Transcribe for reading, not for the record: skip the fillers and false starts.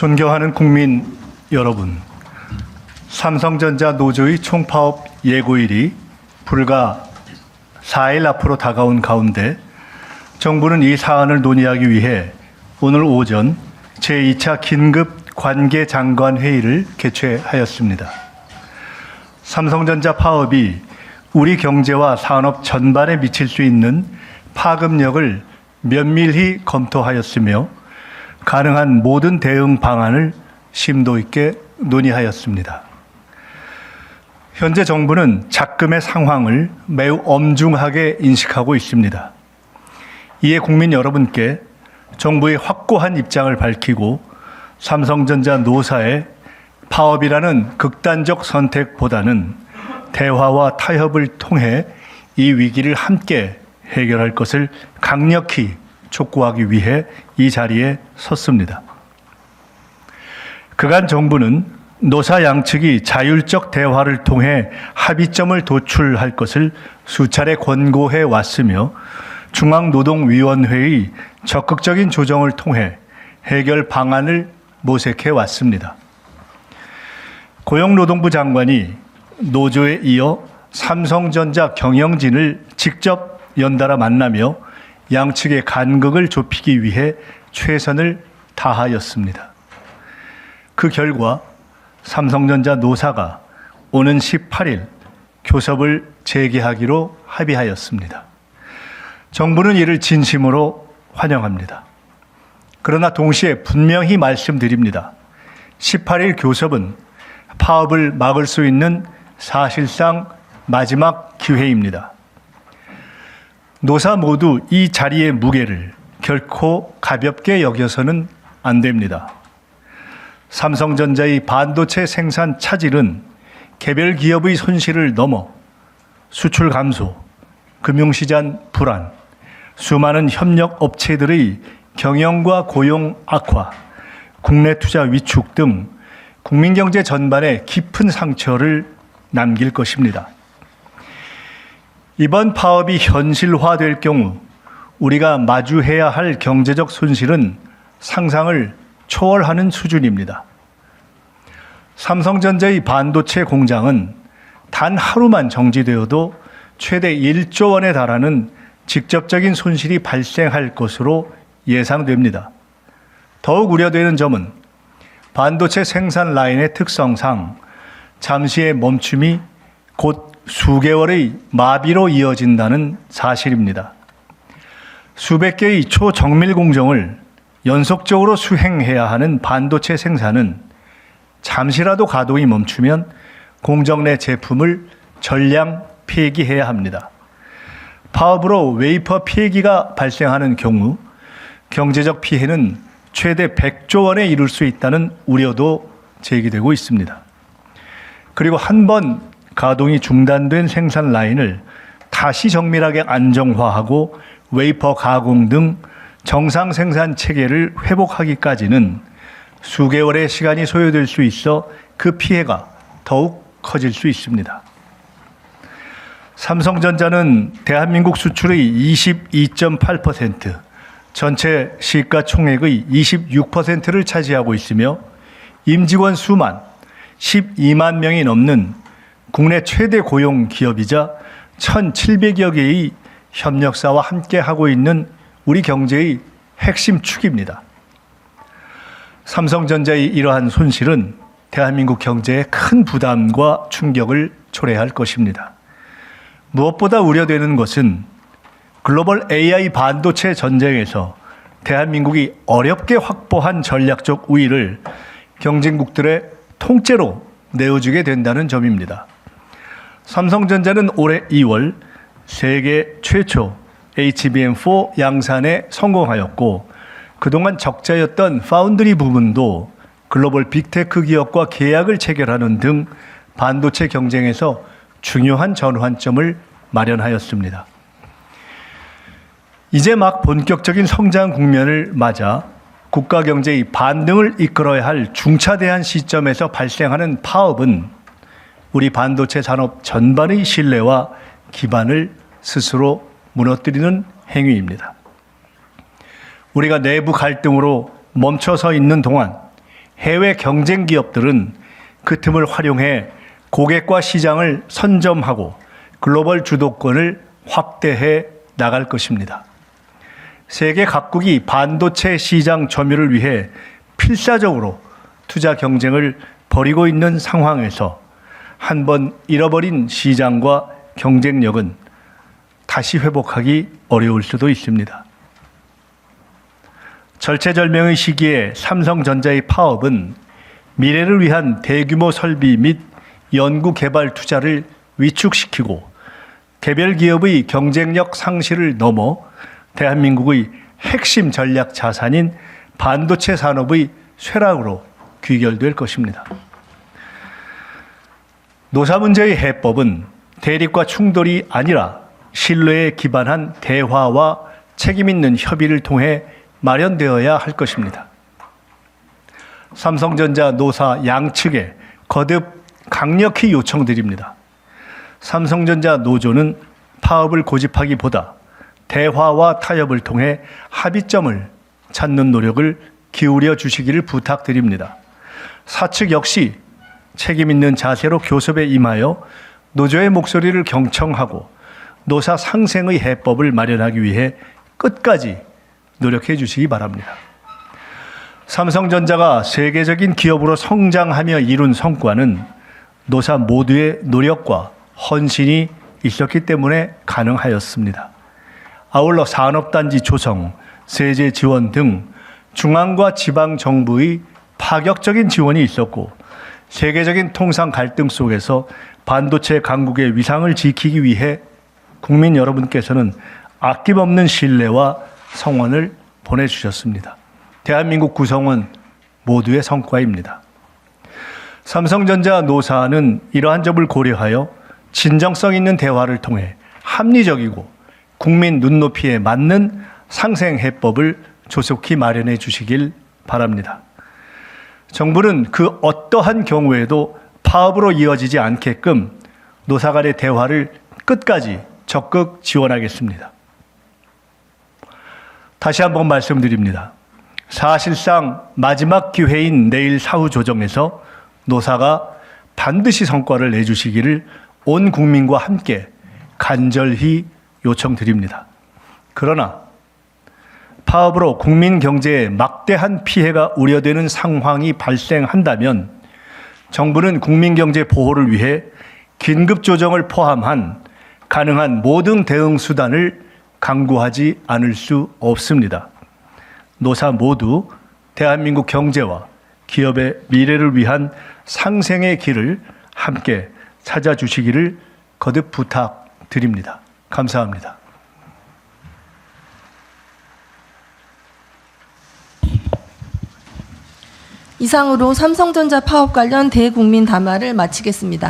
존경하는 국민 여러분, 삼성전자 노조의 총파업 예고일이 불과 4일 앞으로 다가온 가운데 정부는 이 사안을 논의하기 위해 오늘 오전 제2차 긴급 관계장관 회의를 개최하였습니다. 삼성전자 파업이 우리 경제와 산업 전반에 미칠 수 있는 파급력을 면밀히 검토하였으며 가능한 모든 대응 방안을 심도 있게 논의하였습니다. 현재 정부는 작금의 상황을 매우 엄중하게 인식하고 있습니다. 이에 국민 여러분께 정부의 확고한 입장을 밝히고 삼성전자 노사의 파업이라는 극단적 선택보다는 대화와 타협을 통해 이 위기를 함께 해결할 것을 강력히 촉구하기 위해 이 자리에 섰습니다. 그간 정부는 노사 양측이 자율적 대화를 통해 합의점을 도출할 것을 수차례 권고해 왔으며 중앙노동위원회의 적극적인 조정을 통해 해결 방안을 모색해 왔습니다. 고용노동부 장관이 노조에 이어 삼성전자 경영진을 직접 연달아 만나며 양측의 간극을 좁히기 위해 최선을 다하였습니다. 그 결과 삼성전자 노사가 오는 18일 교섭을 재개하기로 합의하였습니다. 정부는 이를 진심으로 환영합니다. 그러나 동시에 분명히 말씀드립니다. 18일 교섭은 파업을 막을 수 있는 사실상 마지막 기회입니다. 노사 모두 이 자리의 무게를 결코 가볍게 여겨서는 안 됩니다. 삼성전자의 반도체 생산 차질은 개별 기업의 손실을 넘어 수출 감소, 금융시장 불안, 수많은 협력 업체들의 경영과 고용 악화, 국내 투자 위축 등 국민경제 전반에 깊은 상처를 남길 것입니다. 이번 파업이 현실화될 경우 우리가 마주해야 할 경제적 손실은 상상을 초월하는 수준입니다. 삼성전자의 반도체 공장은 단 하루만 정지되어도 최대 1조 원에 달하는 직접적인 손실이 발생할 것으로 예상됩니다. 더욱 우려되는 점은 반도체 생산 라인의 특성상 잠시의 멈춤이 곧 수개월의 마비로 이어진다는 사실입니다. 수백 개의 초정밀 공정을 연속적으로 수행해야 하는 반도체 생산은 잠시라도 가동이 멈추면 공정 내 제품을 전량 폐기해야 합니다. 파업으로 웨이퍼 폐기가 발생하는 경우 경제적 피해는 최대 100조 원에 이를 수 있다는 우려도 제기되고 있습니다. 그리고 한 번 가동이 중단된 생산 라인을 다시 정밀하게 안정화하고 웨이퍼 가공 등 정상 생산 체계를 회복하기까지는 수개월의 시간이 소요될 수 있어 그 피해가 더욱 커질 수 있습니다. 삼성전자는 대한민국 수출의 22.8%, 전체 시가총액의 26%를 차지하고 있으며 임직원 수만 12만 명이 넘는 국내 최대 고용 기업이자 1,700여 개의 협력사와 함께 하고 있는 우리 경제의 핵심 축입니다. 삼성전자의 이러한 손실은 대한민국 경제에 큰 부담과 충격을 초래할 것입니다. 무엇보다 우려되는 것은 글로벌 AI 반도체 전쟁에서 대한민국이 어렵게 확보한 전략적 우위를 경쟁국들의 통째로 내어주게 된다는 점입니다. 삼성전자는 올해 2월 세계 최초 HBM4 양산에 성공하였고 그동안 적자였던 파운드리 부분도 글로벌 빅테크 기업과 계약을 체결하는 등 반도체 경쟁에서 중요한 전환점을 마련하였습니다. 이제 막 본격적인 성장 국면을 맞아 국가 경제의 반등을 이끌어야 할 중차대한 시점에서 발생하는 파업은 우리 반도체 산업 전반의 신뢰와 기반을 스스로 무너뜨리는 행위입니다. 우리가 내부 갈등으로 멈춰서 있는 동안 해외 경쟁 기업들은 그 틈을 활용해 고객과 시장을 선점하고 글로벌 주도권을 확대해 나갈 것입니다. 세계 각국이 반도체 시장 점유를 위해 필사적으로 투자 경쟁을 벌이고 있는 상황에서 한번 잃어버린 시장과 경쟁력은 다시 회복하기 어려울 수도 있습니다. 절체절명의 시기에 삼성전자의 파업은 미래를 위한 대규모 설비 및 연구 개발 투자를 위축시키고 개별 기업의 경쟁력 상실을 넘어 대한민국의 핵심 전략 자산인 반도체 산업의 쇠락으로 귀결될 것입니다. 노사 문제의 해법은 대립과 충돌이 아니라 신뢰에 기반한 대화와 책임 있는 협의를 통해 마련되어야 할 것입니다. 삼성전자 노사 양측에 거듭 강력히 요청드립니다. 삼성전자 노조는 파업을 고집하기보다 대화와 타협을 통해 합의점을 찾는 노력을 기울여 주시기를 부탁드립니다. 사측 역시 책임 있는 자세로 교섭에 임하여 노조의 목소리를 경청하고 노사 상생의 해법을 마련하기 위해 끝까지 노력해 주시기 바랍니다. 삼성전자가 세계적인 기업으로 성장하며 이룬 성과는 노사 모두의 노력과 헌신이 있었기 때문에 가능하였습니다. 아울러 산업단지 조성, 세제 지원 등 중앙과 지방 정부의 파격적인 지원이 있었고 세계적인 통상 갈등 속에서 반도체 강국의 위상을 지키기 위해 국민 여러분께서는 아낌없는 신뢰와 성원을 보내주셨습니다. 대한민국 구성원 모두의 성과입니다. 삼성전자 노사는 이러한 점을 고려하여 진정성 있는 대화를 통해 합리적이고 국민 눈높이에 맞는 상생 해법을 조속히 마련해 주시길 바랍니다. 정부는 그 어떠한 경우에도 파업으로 이어지지 않게끔 노사 간의 대화를 끝까지 적극 지원하겠습니다. 다시 한번 말씀드립니다. 사실상 마지막 기회인 내일 사후 조정에서 노사가 반드시 성과를 내주시기를 온 국민과 함께 간절히 요청드립니다. 그러나 파업으로 국민 경제에 막대한 피해가 우려되는 상황이 발생한다면 정부는 국민 경제 보호를 위해 긴급 조정을 포함한 가능한 모든 대응 수단을 강구하지 않을 수 없습니다. 노사 모두 대한민국 경제와 기업의 미래를 위한 상생의 길을 함께 찾아주시기를 거듭 부탁드립니다. 감사합니다. 이상으로 삼성전자 파업 관련 대국민 담화를 마치겠습니다.